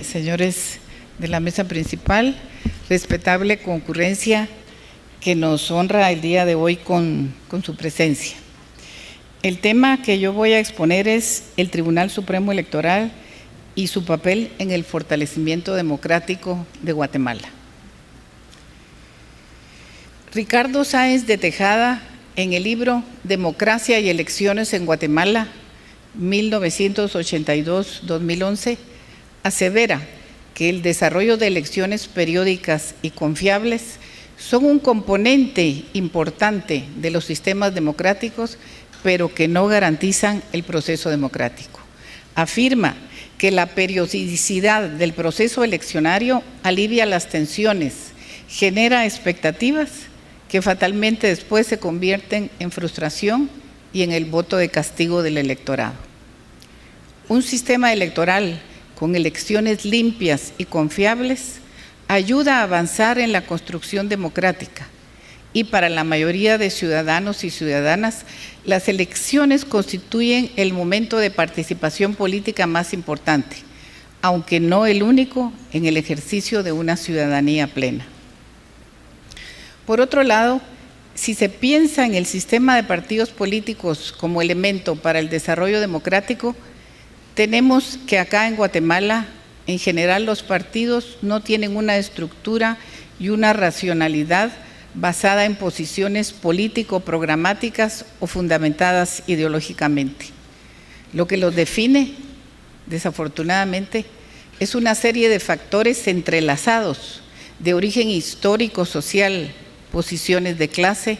Señores de la mesa principal, respetable concurrencia que nos honra el día de hoy con su presencia. El tema que yo voy a exponer es el Tribunal Supremo Electoral y su papel en el fortalecimiento democrático de Guatemala. Ricardo Sáenz de Tejada, en el libro Democracia y Elecciones en Guatemala, 1982-2011, asevera que el desarrollo de elecciones periódicas y confiables son un componente importante de los sistemas democráticos, pero que no garantizan el proceso democrático. Afirma que la periodicidad del proceso eleccionario alivia las tensiones, genera expectativas que fatalmente después se convierten en frustración y en el voto de castigo del electorado. Un sistema electoral con elecciones limpias y confiables ayuda a avanzar en la construcción democrática, y para la mayoría de ciudadanos y ciudadanas, las elecciones constituyen el momento de participación política más importante, aunque no el único en el ejercicio de una ciudadanía plena. Por otro lado, si se piensa en el sistema de partidos políticos como elemento para el desarrollo democrático, tenemos que acá en Guatemala, en general, los partidos no tienen una estructura y una racionalidad basada en posiciones político-programáticas o fundamentadas ideológicamente. Lo que los define, desafortunadamente, es una serie de factores entrelazados de origen histórico, social, posiciones de clase,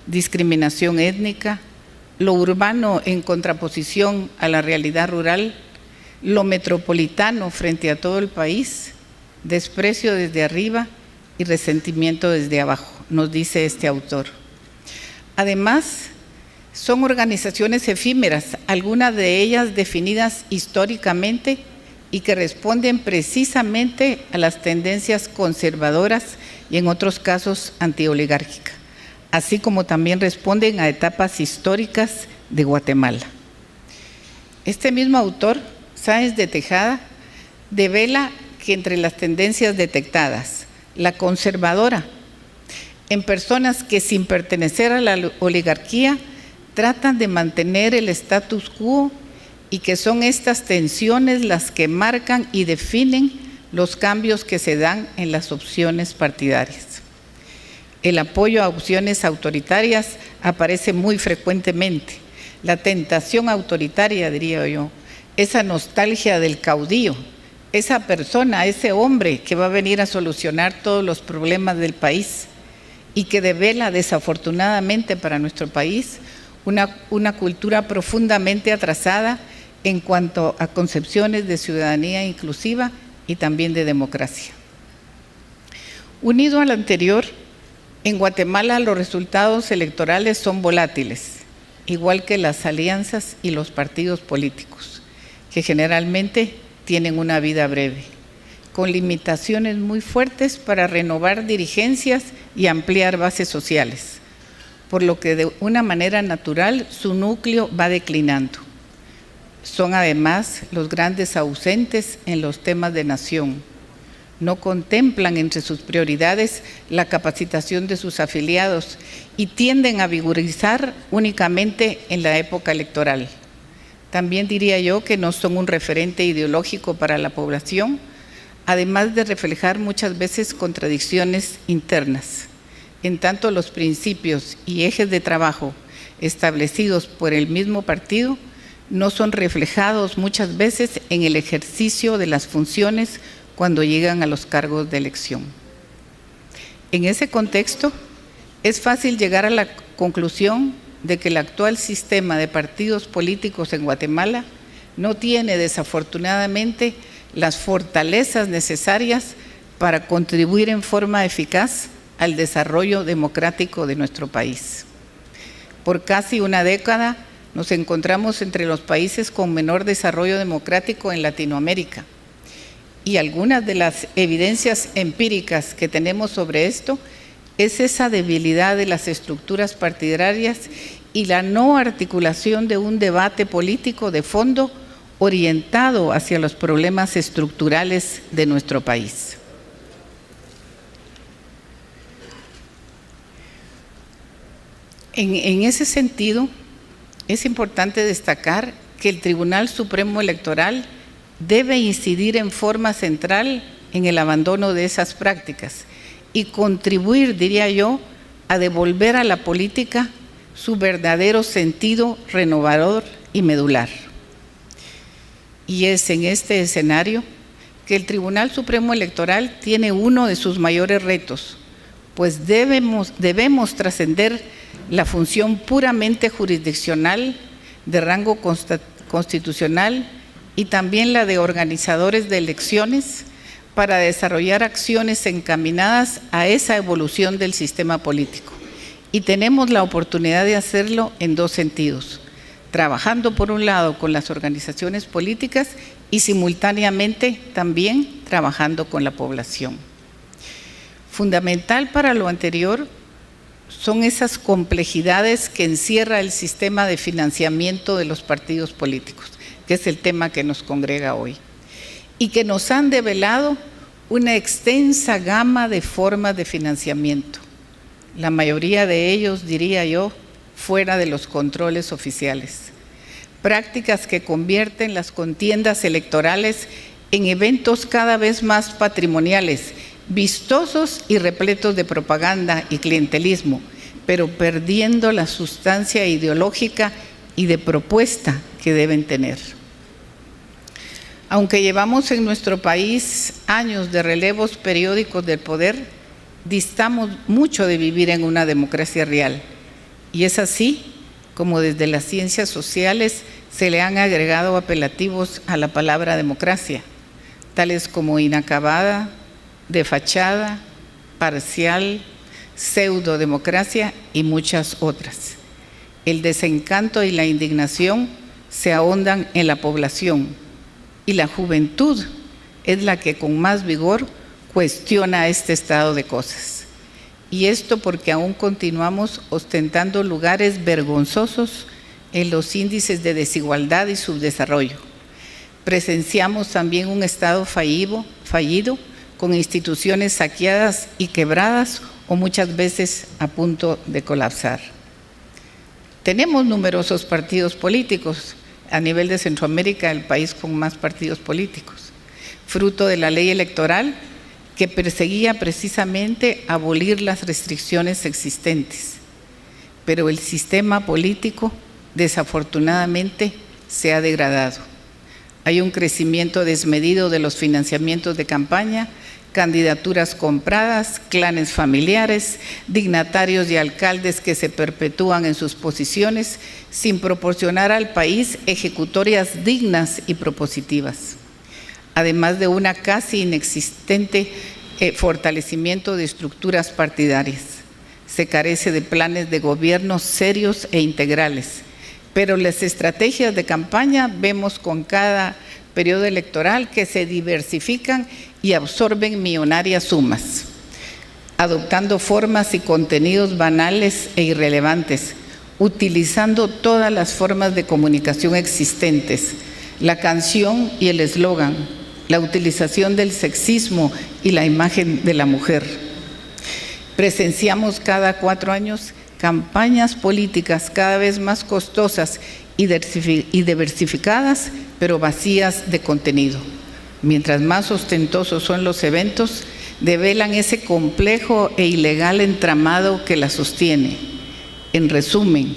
discriminación étnica, lo urbano en contraposición a la realidad rural, lo metropolitano frente a todo el país, desprecio desde arriba y resentimiento desde abajo, nos dice este autor. Además, son organizaciones efímeras, algunas de ellas definidas históricamente y que responden precisamente a las tendencias conservadoras y en otros casos antioligárquicas, así como también responden a etapas históricas de Guatemala. Este mismo autor, Sáenz de Tejada, devela que entre las tendencias detectadas, la conservadora, en personas que sin pertenecer a la oligarquía tratan de mantener el status quo y que son estas tensiones las que marcan y definen los cambios que se dan en las opciones partidarias. El apoyo a opciones autoritarias aparece muy frecuentemente. La tentación autoritaria, diría yo, esa nostalgia del caudillo, esa persona, ese hombre que va a venir a solucionar todos los problemas del país y que devela desafortunadamente para nuestro país una cultura profundamente atrasada en cuanto a concepciones de ciudadanía inclusiva y también de democracia. Unido al anterior, en Guatemala los resultados electorales son volátiles, igual que las alianzas y los partidos políticos, que generalmente tienen una vida breve, con limitaciones muy fuertes para renovar dirigencias y ampliar bases sociales, por lo que de una manera natural su núcleo va declinando. Son además los grandes ausentes en los temas de nación. No contemplan entre sus prioridades la capacitación de sus afiliados y tienden a vigorizar únicamente en la época electoral. También diría yo que no son un referente ideológico para la población, además de reflejar muchas veces contradicciones internas. En tanto, los principios y ejes de trabajo establecidos por el mismo partido no son reflejados muchas veces en el ejercicio de las funciones cuando llegan a los cargos de elección. En ese contexto, es fácil llegar a la conclusión de que el actual sistema de partidos políticos en Guatemala no tiene desafortunadamente las fortalezas necesarias para contribuir en forma eficaz al desarrollo democrático de nuestro país. Por casi una década nos encontramos entre los países con menor desarrollo democrático en Latinoamérica, y algunas de las evidencias empíricas que tenemos sobre esto es esa debilidad de las estructuras partidarias y la no articulación de un debate político de fondo orientado hacia los problemas estructurales de nuestro país. En ese sentido, es importante destacar que el Tribunal Supremo Electoral debe incidir en forma central en el abandono de esas prácticas y contribuir, diría yo, a devolver a la política su verdadero sentido renovador y medular. Y es en este escenario que el Tribunal Supremo Electoral tiene uno de sus mayores retos, pues debemos trascender la función puramente jurisdiccional de rango constitucional y también la de organizadores de elecciones para desarrollar acciones encaminadas a esa evolución del sistema político. Y tenemos la oportunidad de hacerlo en dos sentidos: trabajando por un lado con las organizaciones políticas y simultáneamente también trabajando con la población. Fundamental para lo anterior son esas complejidades que encierra el sistema de financiamiento de los partidos políticos, que es el tema que nos congrega hoy, y que nos han develado una extensa gama de formas de financiamiento, la mayoría de ellos, diría yo, fuera de los controles oficiales. Prácticas que convierten las contiendas electorales en eventos cada vez más patrimoniales, vistosos y repletos de propaganda y clientelismo, pero perdiendo la sustancia ideológica y de propuesta que deben tener. Aunque llevamos en nuestro país años de relevos periódicos del poder, distamos mucho de vivir en una democracia real. Y es así como desde las ciencias sociales se le han agregado apelativos a la palabra democracia, tales como inacabada, de fachada, parcial, pseudodemocracia y muchas otras. El desencanto y la indignación se ahondan en la población y la juventud es la que con más vigor cuestiona este estado de cosas. Y esto porque aún continuamos ostentando lugares vergonzosos en los índices de desigualdad y subdesarrollo. Presenciamos también un Estado fallido, con instituciones saqueadas y quebradas o muchas veces a punto de colapsar. Tenemos numerosos partidos políticos. A nivel de Centroamérica, el país con más partidos políticos, fruto de la ley electoral que perseguía precisamente abolir las restricciones existentes. Pero el sistema político, desafortunadamente, se ha degradado. Hay un crecimiento desmedido de los financiamientos de campaña, candidaturas compradas, clanes familiares, dignatarios y alcaldes que se perpetúan en sus posiciones sin proporcionar al país ejecutorias dignas y propositivas, además de una casi inexistente fortalecimiento de estructuras partidarias. Se carece de planes de gobierno serios e integrales, pero las estrategias de campaña vemos con cada periodo electoral que se diversifican y absorben millonarias sumas, adoptando formas y contenidos banales e irrelevantes, utilizando todas las formas de comunicación existentes, la canción y el eslogan, la utilización del sexismo y la imagen de la mujer. Presenciamos cada 4 años campañas políticas cada vez más costosas y diversificadas, pero vacías de contenido. Mientras más ostentosos son los eventos, develan ese complejo e ilegal entramado que la sostiene. En resumen,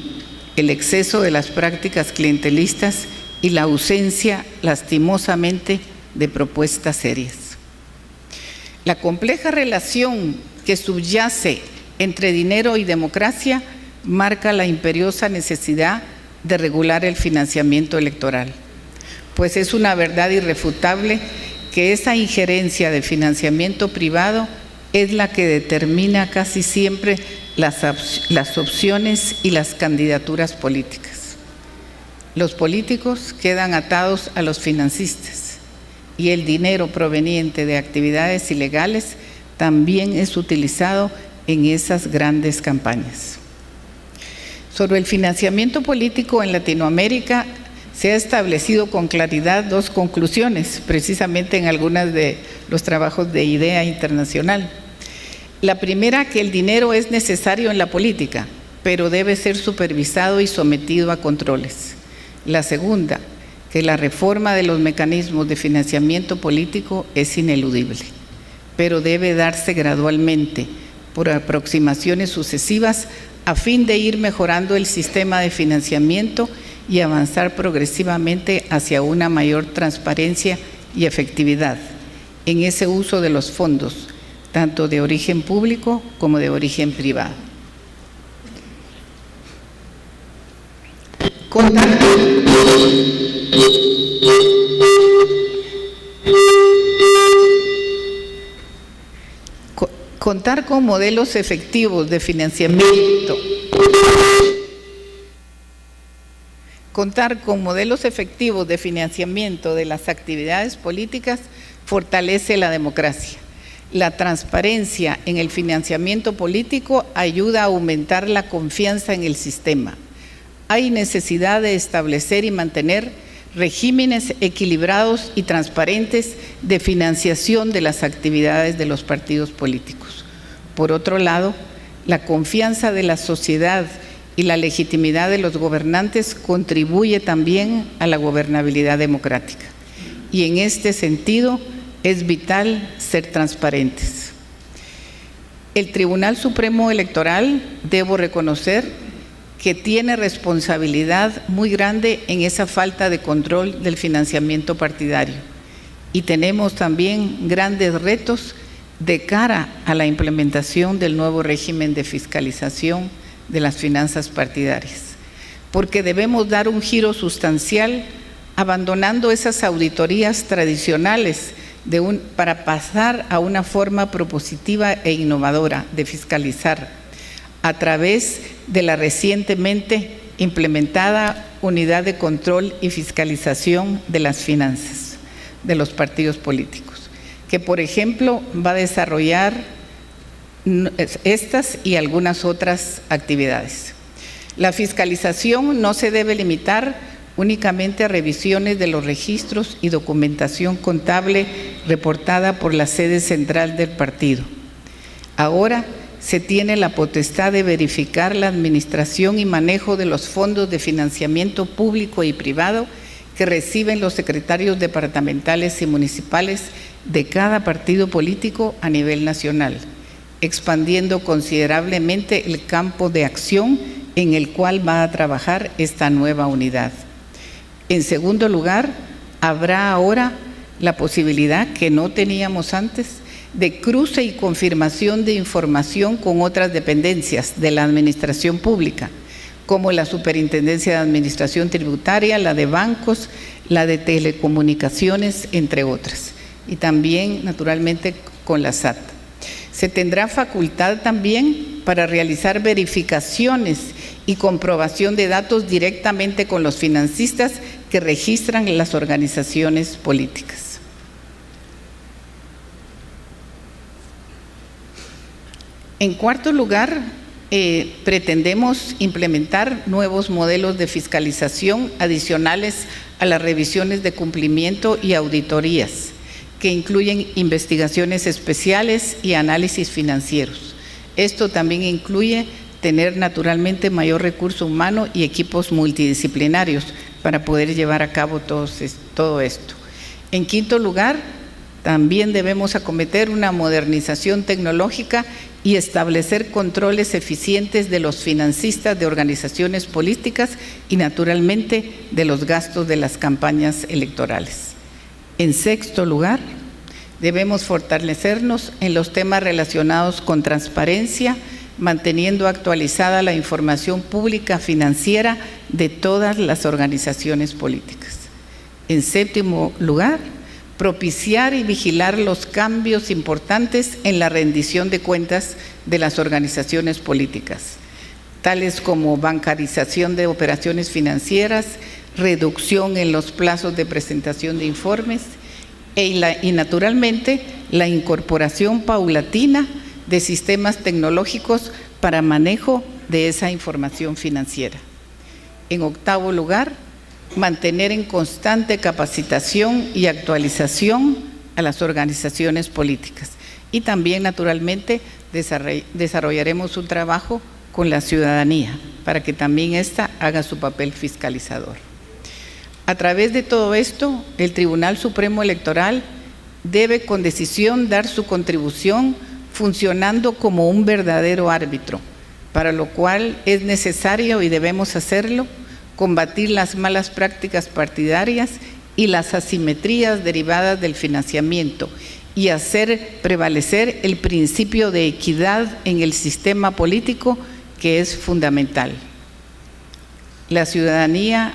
el exceso de las prácticas clientelistas y la ausencia, lastimosamente, de propuestas serias. La compleja relación que subyace entre dinero y democracia marca la imperiosa necesidad de regular el financiamiento electoral, pues es una verdad irrefutable que esa injerencia de financiamiento privado es la que determina casi siempre las opciones y las candidaturas políticas. Los políticos quedan atados a los financistas y el dinero proveniente de actividades ilegales también es utilizado en esas grandes campañas. Sobre el financiamiento político en Latinoamérica, se ha establecido con claridad dos conclusiones, precisamente en algunos de los trabajos de IDEA Internacional. La primera, que el dinero es necesario en la política, pero debe ser supervisado y sometido a controles. La segunda, que la reforma de los mecanismos de financiamiento político es ineludible, pero debe darse gradualmente, por aproximaciones sucesivas, a fin de ir mejorando el sistema de financiamiento y avanzar progresivamente hacia una mayor transparencia y efectividad en ese uso de los fondos, tanto de origen público como de origen privado. Contar con modelos efectivos de financiamiento. Contar con modelos efectivos de financiamiento de las actividades políticas fortalece la democracia. La transparencia en el financiamiento político ayuda a aumentar la confianza en el sistema. Hay necesidad de establecer y mantener regímenes equilibrados y transparentes de financiación de las actividades de los partidos políticos. Por otro lado, la confianza de la sociedad y la legitimidad de los gobernantes contribuye también a la gobernabilidad democrática. Y en este sentido es vital ser transparentes. El Tribunal Supremo Electoral, debo reconocer, que tiene responsabilidad muy grande en esa falta de control del financiamiento partidario. Y tenemos también grandes retos de cara a la implementación del nuevo régimen de fiscalización de las finanzas partidarias, porque debemos dar un giro sustancial abandonando esas auditorías tradicionales para pasar a una forma propositiva e innovadora de fiscalizar a través de la recientemente implementada Unidad de Control y Fiscalización de las Finanzas de los partidos políticos, que por ejemplo va a desarrollar estas y algunas otras actividades. La fiscalización no se debe limitar únicamente a revisiones de los registros y documentación contable reportada por la sede central del partido. Ahora se tiene la potestad de verificar la administración y manejo de los fondos de financiamiento público y privado que reciben los secretarios departamentales y municipales de cada partido político a nivel nacional, expandiendo considerablemente el campo de acción en el cual va a trabajar esta nueva unidad. En segundo lugar, habrá ahora la posibilidad que no teníamos antes de cruce y confirmación de información con otras dependencias de la administración pública, como la Superintendencia de Administración Tributaria, la de bancos, la de telecomunicaciones, entre otras, y también, naturalmente, con la SAT. Se tendrá facultad también para realizar verificaciones y comprobación de datos directamente con los financistas que registran las organizaciones políticas. En cuarto lugar, pretendemos implementar nuevos modelos de fiscalización adicionales a las revisiones de cumplimiento y auditorías, que incluyen investigaciones especiales y análisis financieros. Esto también incluye tener naturalmente mayor recurso humano y equipos multidisciplinarios para poder llevar a cabo todo esto. En quinto lugar, también debemos acometer una modernización tecnológica y establecer controles eficientes de los financistas de organizaciones políticas y naturalmente de los gastos de las campañas electorales. En sexto lugar, debemos fortalecernos en los temas relacionados con transparencia, manteniendo actualizada la información pública financiera de todas las organizaciones políticas. En séptimo lugar, propiciar y vigilar los cambios importantes en la rendición de cuentas de las organizaciones políticas, tales como bancarización de operaciones financieras, reducción en los plazos de presentación de informes y naturalmente la incorporación paulatina de sistemas tecnológicos para manejo de esa información financiera. En octavo lugar, mantener en constante capacitación y actualización a las organizaciones políticas. Y también, naturalmente, desarrollaremos un trabajo con la ciudadanía para que también ésta haga su papel fiscalizador. A través de todo esto, el Tribunal Supremo Electoral debe con decisión dar su contribución funcionando como un verdadero árbitro, para lo cual es necesario y debemos hacerlo, combatir las malas prácticas partidarias y las asimetrías derivadas del financiamiento y hacer prevalecer el principio de equidad en el sistema político, que es fundamental. La ciudadanía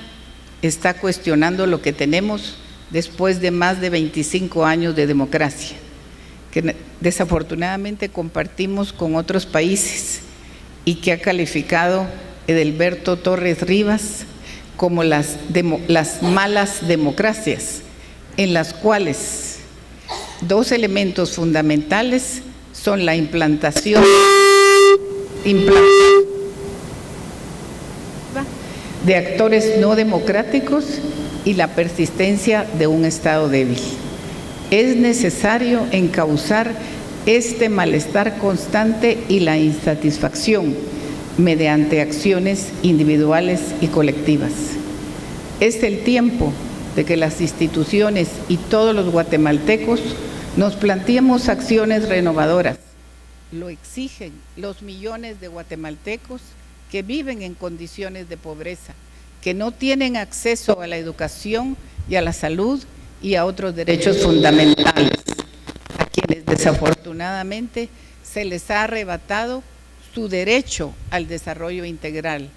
está cuestionando lo que tenemos después de más de 25 años de democracia, que desafortunadamente compartimos con otros países y que ha calificado Edelberto Torres Rivas como las malas democracias, en las cuales dos elementos fundamentales son la implantación de actores no democráticos y la persistencia de un Estado débil. Es necesario encauzar este malestar constante y la insatisfacción mediante acciones individuales y colectivas. Es el tiempo de que las instituciones y todos los guatemaltecos nos planteemos acciones renovadoras. Lo exigen los millones de guatemaltecos que viven en condiciones de pobreza, que no tienen acceso a la educación y a la salud y a otros derechos fundamentales, a quienes desafortunadamente se les ha arrebatado su derecho al desarrollo integral,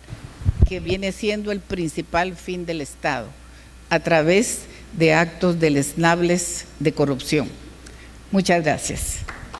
que viene siendo el principal fin del Estado, a través de actos deleznables de corrupción. Muchas gracias.